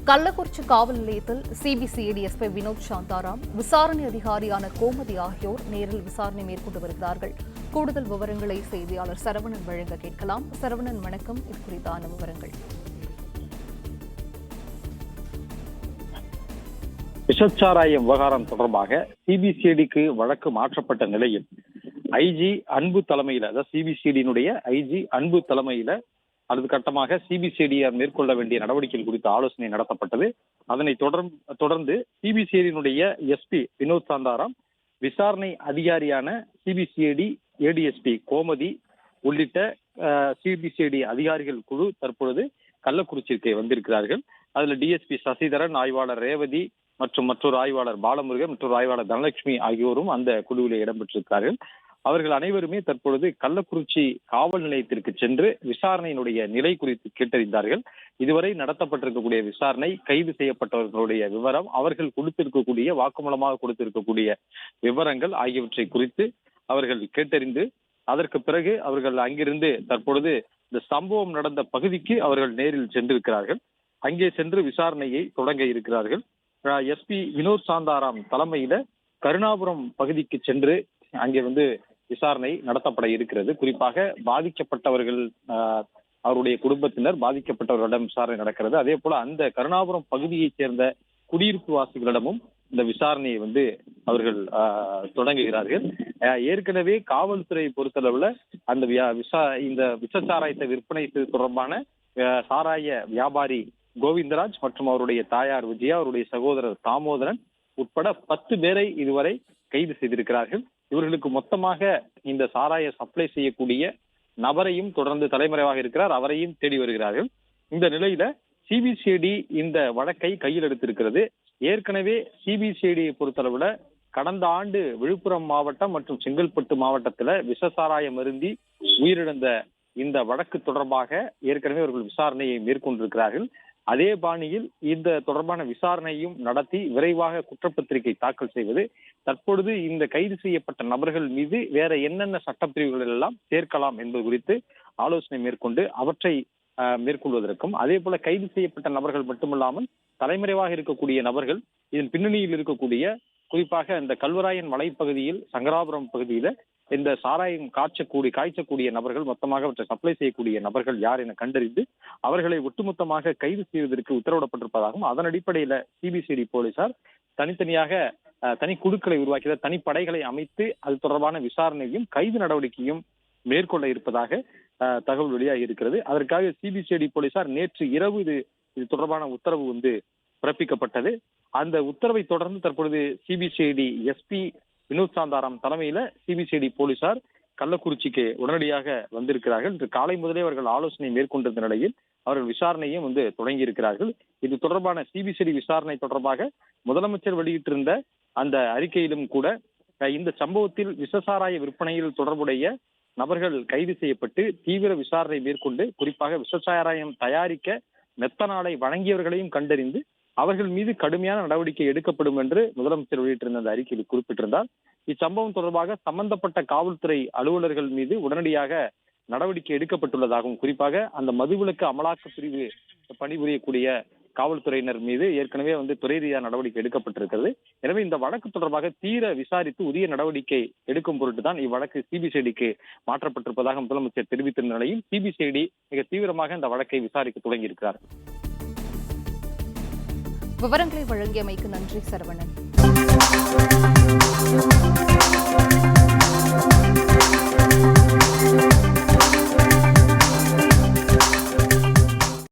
கள்ளக்குறிச்சி காவல் நிலையத்தில் CBCID SP Vinod Shantaram, விசாரணை அதிகாரியான கோமதி ஆகியோர் நேரில் விசாரணை மேற்கொண்டு வருகிறார்கள். கூடுதல் விவரங்களை செய்தியாளர் சரவணன் வழங்க கேட்கலாம். சரவணன், வணக்கம். இது குறித்தான விவரங்கள். விஷச்சாராய விவகாரம் தொடர்பாக சிபிசிஐடிக்கு வழக்கு மாற்றப்பட்ட நிலையில் ஐஜி அன்பு தலைமையில, அதாவது சிபிசிஐடியினுடைய ஐஜி அன்பு தலைமையில அடுத்த கட்டமாக சிபிசிஐடியார் மேற்கொள்ள வேண்டிய நடவடிக்கைகள் குறித்த ஆலோசனை நடத்தப்பட்டது. அதனை தொடர்ந்து சிபிசிஐடியினுடைய எஸ்பி வினோத் சாந்தாராம், விசாரணை அதிகாரியான சிபிசிஐடி ஏடிஎஸ்பி கோமதி உள்ளிட்ட சிபிசிஐடி அதிகாரிகள் குழு தற்பொழுது கள்ளக்குறிச்சிக்கு வந்திருக்கிறார்கள். அதுல டிஎஸ்பி சசிதரன், ஆய்வாளர் ரேவதி மற்றும் மற்றொரு ஆய்வாளர் பாலமுருகன், மற்றொரு ஆய்வாளர் தனலட்சுமி ஆகியோரும் அந்த குழுவிலே இடம்பெற்றிருக்கிறார்கள். அவர்கள் அனைவருமே தற்பொழுது கள்ளக்குறிச்சி காவல் நிலையத்திற்கு சென்று விசாரணையினுடைய நிலை குறித்து கேட்டறிந்தார்கள். இதுவரை நடத்தப்பட்டிருக்கக்கூடிய விசாரணை, கைது செய்யப்பட்டவர்களுடைய விவரம், அவர்கள் கொடுத்திருக்கக்கூடிய வாக்குமூலமாக கொடுத்திருக்கக்கூடிய விவரங்கள் ஆகியவற்றை குறித்து அவர்கள் கேட்டறிந்து அதற்கு பிறகு அவர்கள் அங்கிருந்து தற்பொழுது இந்த சம்பவம் நடந்த பகுதிக்கு அவர்கள் நேரில் சென்றிருக்கிறார்கள். அங்கே சென்று விசாரணையை தொடங்க இருக்கிறார்கள். எஸ்பி வினோத் சாந்தாராம் தலைமையில கருணாபுரம் பகுதிக்கு சென்று அங்கே விசாரணை நடத்தப்பட இருக்கிறது. குறிப்பாக பாதிக்கப்பட்டவர்கள், அவருடைய குடும்பத்தினர், பாதிக்கப்பட்டவர்களிடம் விசாரணை நடக்கிறது. அதே போல அந்த கருணாபுரம் பகுதியைச் சேர்ந்த குடியிருப்பு வாசிகளிடமும் இந்த விசாரணையை அவர்கள் தொடங்குகிறார்கள். ஏற்கனவே காவல்துறை பொறுத்தளவுல அந்த இந்த விஷச்சாராயத்தை விற்பனை செய்வது தொடர்பான சாராய வியாபாரி கோவிந்தராஜ் மற்றும் அவருடைய தாயார் விஜயா, அவருடைய சகோதரர் தாமோதரன் உட்பட 10 பேரை இதுவரை கைது செய்திருக்கிறார்கள். இவர்களுக்கு மொத்தமாக இந்த சாராய சப்ளை செய்யக்கூடிய நபரையும் தொடர்ந்து தலைமறைவாக இருக்கிறார், அவரையும் தேடி வருகிறார்கள். இந்த நிலையில சிபிசிஐடி இந்த வழக்கை கையில் எடுத்திருக்கிறது. ஏற்கனவே சிபிசிஐடியை பொறுத்தளவுல கடந்த ஆண்டு விழுப்புரம் மாவட்டம் மற்றும் செங்கல்பட்டு மாவட்டத்துல விஷசாராயம் அருந்தி உயிரிழந்த இந்த வழக்கு தொடர்பாக ஏற்கனவே அவர்கள் விசாரணையை மேற்கொண்டிருக்கிறார்கள். அதே பாணியில் இந்த தொடர்பான விசாரணையும் நடத்தி விரைவாக குற்றப்பத்திரிகை தாக்கல் செய்வது, தற்பொழுது இந்த கைது செய்யப்பட்ட நபர்கள் மீது வேற என்னென்ன சட்டப்பிரிவுகள் எல்லாம் சேர்க்கலாம் என்பது குறித்து ஆலோசனை மேற்கொண்டு அவற்றை மேற்கொள்வதற்கும், அதே போல கைது செய்யப்பட்ட நபர்கள் மட்டுமல்லாமல் தலைமறைவாக இருக்கக்கூடிய நபர்கள், இதன் பின்னணியில் இருக்கக்கூடிய குறிப்பாக இந்த கல்வராயன் மலைப்பகுதியில் சங்கராபுரம் பகுதியில இந்த சாராயம் காய்ச்சக்கூடிய நபர்கள், மொத்தமாக அவற்றை சப்ளை செய்யக்கூடிய நபர்கள் யார் என கண்டறிந்து அவர்களை ஒட்டுமொத்தமாக கைது செய்வதற்கு உத்தரவிடப்பட்டிருப்பதாகவும், அதன் அடிப்படையில சிபிசிஐடி போலீசார் தனித்தனியாக தனி குழுக்களை உருவாக்கிய தனிப்படைகளை அமைத்து அது தொடர்பான விசாரணையும் கைது நடவடிக்கையும் மேற்கொள்ள இருப்பதாக தகவல் வெளியாகி இருக்கிறது. அதற்காக சிபிசிஐடி போலீசார் நேற்று இரவு இது தொடர்பான உத்தரவு பிறப்பிக்கப்பட்டது. அந்த உத்தரவை தொடர்ந்து தற்பொழுது சிபிசிஐடி எஸ்பி வினோத் சாந்தாராம் தலைமையில சிபிசிஐடி போலீசார் கள்ளக்குறிச்சிக்கு உடனடியாக வந்திருக்கிறார்கள். இன்று காலை முதலே அவர்கள் ஆலோசனை மேற்கொண்டிருந்த நிலையில் அவர்கள் விசாரணையும் தொடங்கி இருக்கிறார்கள். இது தொடர்பான சிபிசிஐடி விசாரணை தொடர்பாக முதலமைச்சர் வெளியிட்டிருந்த அந்த அறிக்கையிலும் கூட இந்த சம்பவத்தில் விஷசாராய விற்பனையில் தொடர்புடைய நபர்கள் கைது செய்யப்பட்டு தீவிர விசாரணை மேற்கொண்டு குறிப்பாக விஷசாராயம் தயாரிக்க மெத்தனாலை வழங்கியவர்களையும் கண்டறிந்து அவர்கள் மீது கடுமையான நடவடிக்கை எடுக்கப்படும் என்று முதலமைச்சர் வெளியிட்டிருந்த அந்த அறிக்கையில் குறிப்பிட்டிருந்தார். இச்சம்பவம் தொடர்பாக சம்பந்தப்பட்ட காவல்துறை அலுவலர்கள் மீது உடனடியாக நடவடிக்கை எடுக்கப்பட்டுள்ளதாகவும், குறிப்பாக அந்த மதுவிலக்கு அமலாக்க பிரிவு பணிபுரியக்கூடிய காவல்துறையினர் மீது ஏற்கனவே துறை ரீதியாக நடவடிக்கை எடுக்கப்பட்டிருக்கிறது. எனவே இந்த வழக்கு தொடர்பாக தீர விசாரித்து உரிய நடவடிக்கை எடுக்கும் பொருட்டு தான் இவ்வழக்கு சிபிசிஐடிக்கு மாற்றப்பட்டிருப்பதாக முதலமைச்சர் தெரிவித்திருந்த நிலையில் சிபிசிஐடி மிக தீவிரமாக இந்த வழக்கை விசாரிக்க தொடங்கி இருக்கிறார். விவரங்களை வழங்கியமைக்கு நன்றி சரவணன்.